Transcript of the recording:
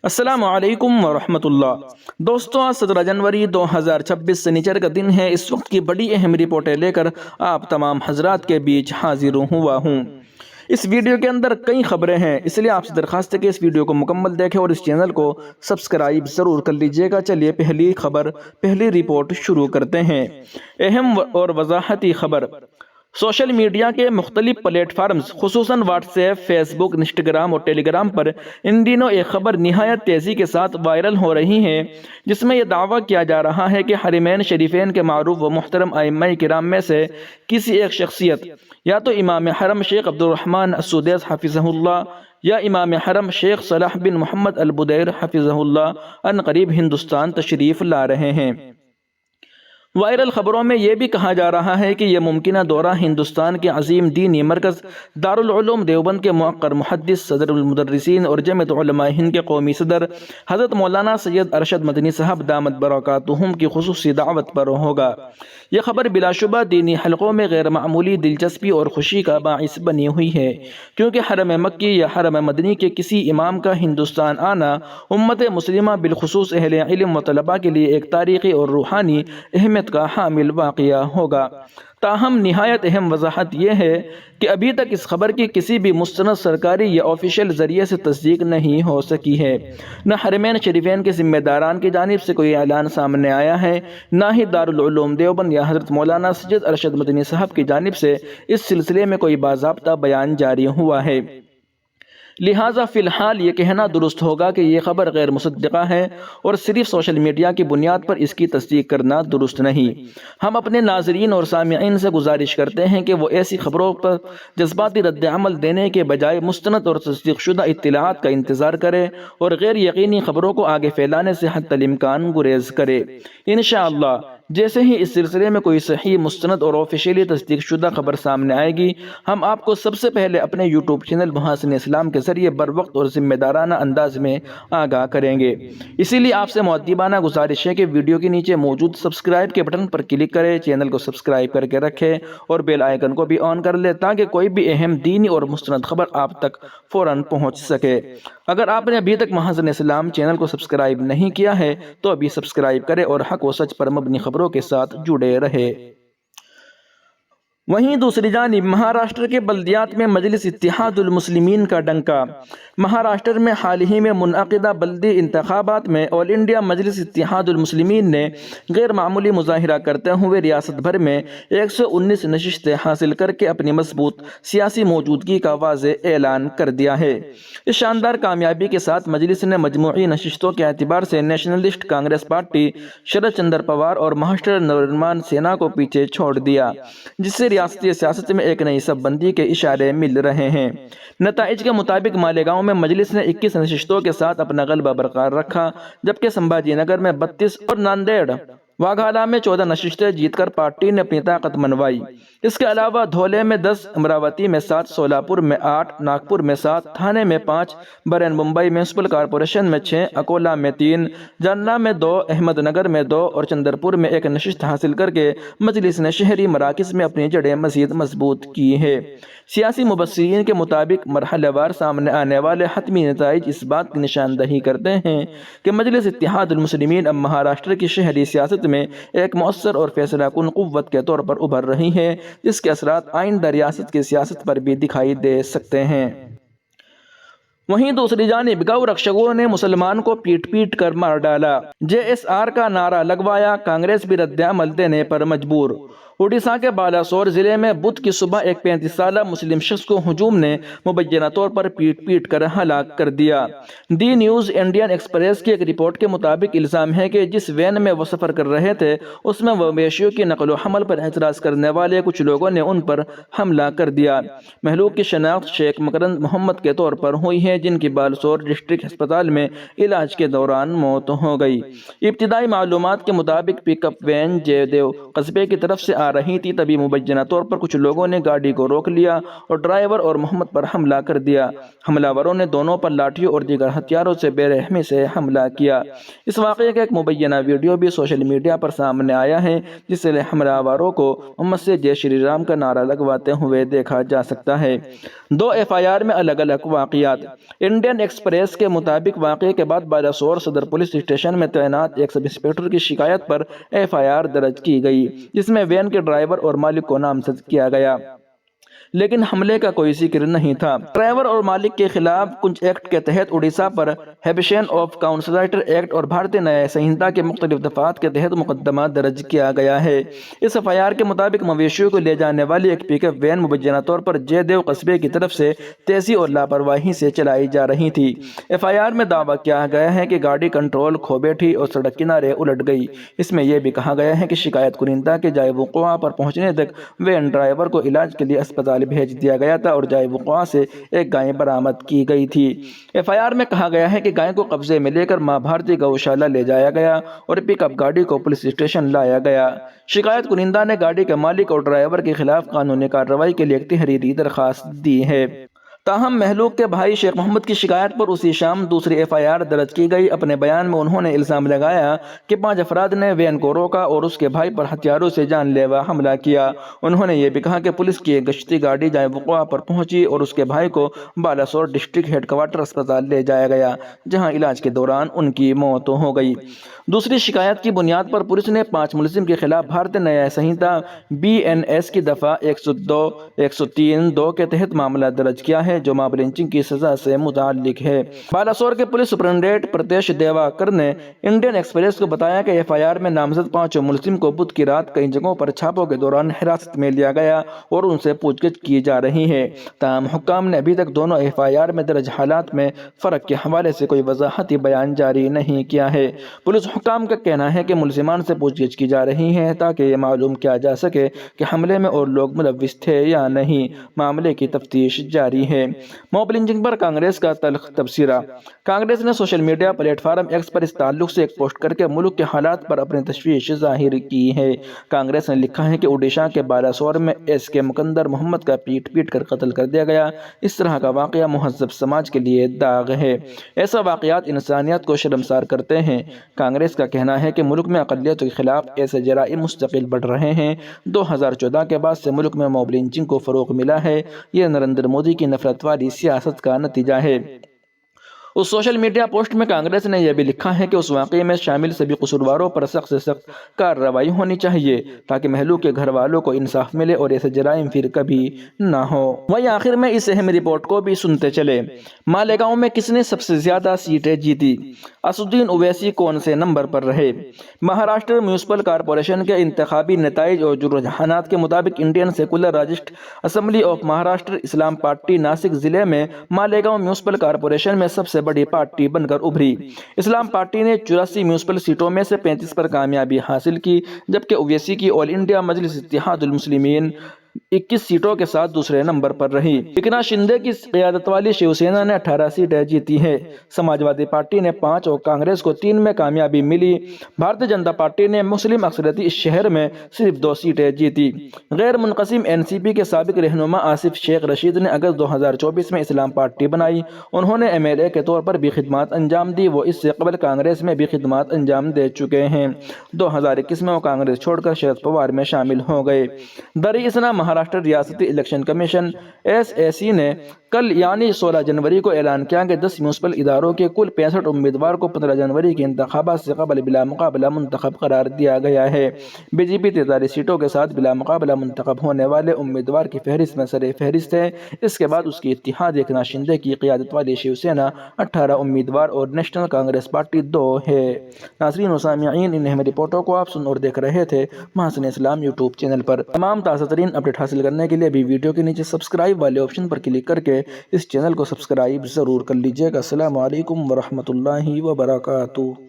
السلام علیکم ورحمۃ اللہ دوستوں، آج 17 جنوری 2026 سنیچر کا دن ہے۔ اس وقت کی بڑی اہم رپورٹیں لے کر آپ تمام حضرات کے بیچ حاضر ہوا ہوں۔ اس ویڈیو کے اندر کئی خبریں ہیں، اس لیے آپ سے درخواست ہے کہ اس ویڈیو کو مکمل دیکھیں اور اس چینل کو سبسکرائب ضرور کر لیجئے گا۔ چلیے پہلی خبر، پہلی رپورٹ شروع کرتے ہیں۔ اہم اور وضاحتی خبر۔ سوشل میڈیا کے مختلف پلیٹ فارمز خصوصاً واٹس ایپ، فیس بک، انسٹاگرام اور ٹیلی گرام پر ان دنوں ایک خبر نہایت تیزی کے ساتھ وائرل ہو رہی ہے، جس میں یہ دعویٰ کیا جا رہا ہے کہ حرمین شریفین کے معروف و محترم ائمہ کرام میں سے کسی ایک شخصیت، یا تو امام حرم شیخ عبد الرحمن السدیس حفظہ اللہ یا امام حرم شیخ صلاح بن محمد البدیر حفظہ اللہ، ان قریب ہندوستان تشریف لا رہے ہیں۔ وائرل خبروں میں یہ بھی کہا جا رہا ہے کہ یہ ممکنہ دورہ ہندوستان کے عظیم دینی مرکز دارالعلوم دیوبند کے موقر محدث، صدر المدرسین اور جمعیت علماء ہند کے قومی صدر حضرت مولانا سید ارشد مدنی صاحب دامت برکاتہم کی خصوصی دعوت پر ہوگا۔ یہ خبر بلا شبہ دینی حلقوں میں غیر معمولی دلچسپی اور خوشی کا باعث بنی ہوئی ہے، کیونکہ حرم مکی یا حرم مدنی کے کسی امام کا ہندوستان آنا امت مسلمہ بالخصوص اہل علم و طلباء کے لیے ایک تاریخی اور روحانی اہمیت کا حامل واقعہ ہوگا۔ تاہم نہایت اہم وضاحت یہ ہے کہ ابھی تک اس خبر کی کسی بھی مستند سرکاری یا آفیشیل ذریعے سے تصدیق نہیں ہو سکی ہے۔ نہ حرمین شریفین کے ذمہ داران کی جانب سے کوئی اعلان سامنے آیا ہے، نہ ہی دارالعلوم دیوبند یا حضرت مولانا سید ارشد مدنی صاحب کی جانب سے اس سلسلے میں کوئی باضابطہ بیان جاری ہوا ہے۔ لہٰذا فی الحال یہ کہنا درست ہوگا کہ یہ خبر غیر مصدقہ ہے اور صرف سوشل میڈیا کی بنیاد پر اس کی تصدیق کرنا درست نہیں۔ ہم اپنے ناظرین اور سامعین سے گزارش کرتے ہیں کہ وہ ایسی خبروں پر جذباتی رد عمل دینے کے بجائے مستند اور تصدیق شدہ اطلاعات کا انتظار کرے اور غیر یقینی خبروں کو آگے پھیلانے سے حتی الامکان گریز کرے۔ انشاءاللہ جیسے ہی اس سلسلے میں کوئی صحیح، مستند اور آفیشیلی تصدیق شدہ خبر سامنے آئے گی، ہم آپ کو سب سے پہلے اپنے یوٹیوب چینل محاسن اسلام کے ذریعے بر وقت اور ذمہ دارانہ انداز میں آگاہ کریں گے۔ اسی لیے آپ سے مؤدبانہ گزارش ہے کہ ویڈیو کے نیچے موجود سبسکرائب کے بٹن پر کلک کریں، چینل کو سبسکرائب کر کے رکھیں اور بیل آئیکن کو بھی آن کر لیں تاکہ کوئی بھی اہم دینی اور مستند خبر آپ تک فوراً پہنچ سکے۔ اگر آپ نے ابھی تک محاسن اسلام چینل کو سبسکرائب نہیں کیا ہے تو ابھی سبسکرائب کریں اور حق و سچ پر مبنی خبروں کے ساتھ جڑے رہے۔ وہیں دوسری جانب مہاراشٹر کے بلدیات میں مجلس اتحاد المسلمین کا ڈنکا۔ مہاراشٹر میں حال ہی میں منعقدہ بلدی انتخابات میں آل انڈیا مجلس اتحاد المسلمین نے غیر معمولی مظاہرہ کرتے ہوئے ریاست بھر میں 119 نشستیں حاصل کر کے اپنی مضبوط سیاسی موجودگی کا واضح اعلان کر دیا ہے۔ اس شاندار کامیابی کے ساتھ مجلس نے مجموعی نشستوں کے اعتبار سے نیشنلسٹ کانگریس پارٹی، شرد چندر پوار اور مہاراشٹر نورنمان سینا کو پیچھے چھوڑ دیا، جس سے ریاستی سیاست میں ایک نئی صف بندی کے اشارے مل رہے ہیں۔ نتائج کے مطابق مالیگاؤں میں مجلس نے 21 نشستوں کے ساتھ اپنا غلبہ برقرار رکھا، جبکہ سمبھاجی نگر میں 32 اور ناندیڑ واگھالا میں 14 نشستیں جیت کر پارٹی نے اپنی طاقت منوائی۔ اس کے علاوہ دھولے میں 10، امراوتی میں 7، سولاپور میں 8، ناگپور میں 7، تھانے میں 5، برین ممبئی میونسپل کارپوریشن میں 6، اکولا میں 3، جالنا میں 2، احمد نگر میں 2 اور چندر پور میں 1 نشست حاصل کر کے مجلس نے شہری مراکز میں اپنی جڑیں مزید مضبوط کی ہے۔ سیاسی مبصرین کے مطابق مرحلہ وار سامنے آنے والے حتمی نتائج اس بات کی نشاندہی کرتے ہیں کہ مجلس اتحاد المسلمین اب مہاراشٹر کی شہری سیاست میں ایک مؤثر اور فیصلہ کن قوت کے طور پر ابھر رہی ہے، جس کے اثرات آئندہ ریاست کی سیاست پر بھی دکھائی دے سکتے ہیں۔ وہیں دوسری جانب گو رکشکوں نے مسلمان کو پیٹ پیٹ کر مار ڈالا، JSR کا نعرہ لگوایا، کانگریس بھی رد عمل دینے پر مجبور۔ اڈیشہ کے بالاسور ضلع میں بدھ کی صبح ایک 35 سالہ مسلم شخص کو ہجوم نے مبینہ طور پر پیٹ پیٹ کر ہلاک کر دیا۔ دی نیوز انڈین ایکسپریس کی ایک رپورٹ کے مطابق الزام ہے کہ جس وین میں وہ سفر کر رہے تھے اس میں مویشیوں کی نقل و حمل پر اعتراض کرنے والے کچھ لوگوں نے ان پر حملہ کر دیا۔ مہلوک کی شناخت شیخ مکرند محمد کے طور پر ہوئی ہے، جن کی بالاسور ڈسٹرکٹ ہسپتال میں علاج کے دوران موت ہو گئی۔ ابتدائی معلومات کے مطابق پک اپ وین جے دیو قصبے کی طرف سے آ رہی تھی، تبھی مبینہ طور پر کچھ لوگوں نے گاڑی کو روک لیا اور ڈرائیور اور محمد پر حملہ کر دیا۔ حملہ وروں نے دونوں پر لاٹھیوں اور دیگر ہتھیاروں سے بے رحمی سے حملہ کیا۔ اس واقعے کا ایک مبینہ ویڈیو بھی سوشل میڈیا پر سامنے آیا ہے، جس سے حملہ وروں کو محمد سے جے شری رام کا نعرہ لگواتے ہوئے دیکھا جا سکتا ہے۔ دو FIR میں الگ الگ واقعات۔ انڈین ایکسپریس کے مطابق واقعے کے بعد بالاسور صدر پولیس اسٹیشن میں تعینات ایک سب انسپکٹر کی شکایت پر FIR درج کی گئی، جس میں وین کے ڈرائیور اور مالک کو نامزد کیا گیا، لیکن حملے کا کوئی ذکر نہیں تھا۔ ڈرائیور اور مالک کے خلاف کنچ ایکٹ کے تحت اڑیسہ پر ہیبیشن آف کانسلائٹر ایکٹ اور بھارتی نیائے سنہتا کے مختلف دفعات کے تحت مقدمہ درج کیا گیا ہے۔ اس FIR کے مطابق مویشیوں کو لے جانے والی ایک پک اپ وین مبینہ طور پر جے دیو قصبے کی طرف سے تیزی اور لاپرواہی سے چلائی جا رہی تھی۔ FIR میں دعویٰ کیا گیا ہے کہ گاڑی کنٹرول کھو بیٹھی اور سڑک کنارے الٹ گئی۔ اس میں یہ بھی کہا گیا ہے کہ شکایت کنندہ کے جائے وقوع پر پہنچنے تک وین ڈرائیور کو علاج کے لیے اسپتال بھیج دیا گیا تھا اور جائے وقوع سے ایک گائے برآمد کی گئی تھی۔ FIR میں کہا گیا ہے کہ گائے کو قبضے میں لے کر ماں بھارتی گوشالہ لے جایا گیا اور پک اپ گاڑی کو پولیس اسٹیشن لایا گیا۔ شکایت کنندہ نے گاڑی کے مالک اور ڈرائیور کے خلاف قانونی کارروائی کے لیے ایک تحریری درخواست دی ہے۔ تاہم مہلوک کے بھائی شیخ محمد کی شکایت پر اسی شام دوسری FIR درج کی گئی۔ اپنے بیان میں انہوں نے الزام لگایا کہ 5 افراد نے وین کو روکا اور اس کے بھائی پر ہتھیاروں سے جان لیوا حملہ کیا۔ انہوں نے یہ بھی کہا کہ پولیس کی ایک گشتی گاڑی جائے وقوع پر پہنچی اور اس کے بھائی کو بالاسور ڈسٹرکٹ ہیڈ کوارٹر اسپتال لے جایا گیا، جہاں علاج کے دوران ان کی موت ہو گئی۔ دوسری شکایت کی بنیاد پر پولیس نے 5 ملزم کے خلاف بھارتی نیائے سنہتا BNS کی دفعہ 102-103-2 کے تحت معاملہ درج کیا ہے، جو ماب لنچنگ کی سزا سے متعلق ہے۔ بالاسور کے پولیس سپرنٹنڈنٹ پرتیش دیواکر نے انڈین ایکسپریس کو بتایا کہ FIR میں نامزد 5 ملزم کو بدھ کی رات کئی جگہوں پر چھاپوں کے دوران حراست میں لیا گیا اور ان سے پوچھ گچھ کی جا رہی ہے۔ تاہم حکام نے ابھی تک دونوں FIR میں درج حالات میں فرق کے حوالے سے کوئی وضاحتی بیان جاری نہیں کیا ہے۔ پولیس حکام کا کہنا ہے کہ ملزمان سے پوچھ گچھ کی جا رہی ہے تاکہ یہ معلوم کیا جا سکے کہ حملے میں اور لوگ ملوث تھے یا نہیں۔ معاملے کی تفتیش جاری ہے۔ موب لنچنگ پر کانگریس کا تلخ تبصرہ۔ کانگریس نے سوشل میڈیا پلیٹ فارم ایکس پر اس تعلق سے ایک پوسٹ کر کے ملک کے حالات پر اپنی تشویش ظاہر کی ہے۔ کانگریس نے لکھا ہے کہ اڈیشہ کے بالاسور میں SK مکندر محمد کا پیٹ پیٹ کر قتل کر دیا گیا۔ اس طرح کا واقعہ مہذب سماج کے لیے داغ ہے۔ ایسا واقعات انسانیت کو شرمسار کرتے ہیں۔ کانگریس کا کہنا ہے کہ ملک میں اقلیتوں کے خلاف ایسے جرائم مستقل بڑھ رہے ہیں۔ 2014 کے بعد سے ملک میں موب لنچنگ کو فروغ ملا ہے۔ یہ نریندر مودی کی نفرت والی سیاست کا نتیجہ ہے۔ اس سوشل میڈیا پوسٹ میں کانگریس نے یہ بھی لکھا ہے کہ اس واقعے میں شامل سبھی قصورواروں پر سخت سے سخت کارروائی ہونی چاہیے تاکہ مہلوک کے گھر والوں کو انصاف ملے اور ایسے جرائم پھر کبھی نہ ہو۔ وہیں آخر میں اس اہم رپورٹ کو بھی سنتے چلے۔ مالیگاؤں میں کس نے سب سے زیادہ سیٹیں جیتی؟ اسدالدین اویسی کون سے نمبر پر رہے؟ مہاراشٹر میونسپل کارپوریشن کے انتخابی نتائج اور رجحانات کے مطابق Indian secular registered assembly of Maharashtra Islam party Nashik ضلع میں مالیگاؤں میونسپل کارپوریشن میں سب سے بڑی پارٹی بن کر ابھری۔ اسلام پارٹی نے 84 میونسپل سیٹوں میں سے 35 پر کامیابی حاصل کی، جبکہ اویسی کی آل انڈیا مجلس اتحاد المسلمین 21 سیٹوں کے ساتھ دوسرے نمبر پر رہی۔ ایکناتھ شندے کی قیادت والی شیو سینا نے 18 سیٹیں جیتی ہیں۔ سماجوادی پارٹی نے 5 اور کانگریس کو 3 میں کامیابی ملی۔ بھارتیہ جنتا پارٹی نے مسلم اکثریتی اس شہر میں صرف 2 سیٹیں جیتی۔ غیر منقسم NCP کے سابق رہنما آصف شیخ رشید نے اگست 2024 میں اسلام پارٹی بنائی۔ انہوں نے MLA کے طور پر بھی خدمات انجام دی۔ وہ اس سے قبل کانگریس میں بھی خدمات انجام دے چکے ہیں۔ 2021 میں وہ کانگریس چھوڑ کر شرد پوار میں شامل ہو گئے۔ دراصل مہاراشٹر ریاستی الیکشن کمیشن SAC نے کل یعنی 16 جنوری کو اعلان کیا کہ 10 میونسپل اداروں کے کل 65 امیدوار کو 15 جنوری کے انتخابات سے قبل بلا مقابلہ منتخب قرار دیا گیا ہے۔ BJP 43 سیٹوں کے ساتھ بلا مقابلہ منتخب ہونے والے امیدوار کی فہرست میں سر فہرست ہے۔ اس کے بعد اس کی اتحاد ایکناتھ شندے کی قیادت والی شیو سینا 18 امیدوار اور نیشنل کانگریس پارٹی 2 ہے۔ ناظرین و سامعین، ان اہم رپورٹوں کو آپ سن اور دیکھ رہے تھے محسن اسلام یوٹیوب چینل پر۔ تمام تازہ ترین اپڈیٹ حاصل کرنے کے لیے بھی ویڈیو کے نیچے سبسکرائب والے آپشن پر کلک کر کے اس چینل کو سبسکرائب ضرور کر لیجیے گا۔ السلام علیکم ورحمۃ اللہ وبرکاتہ۔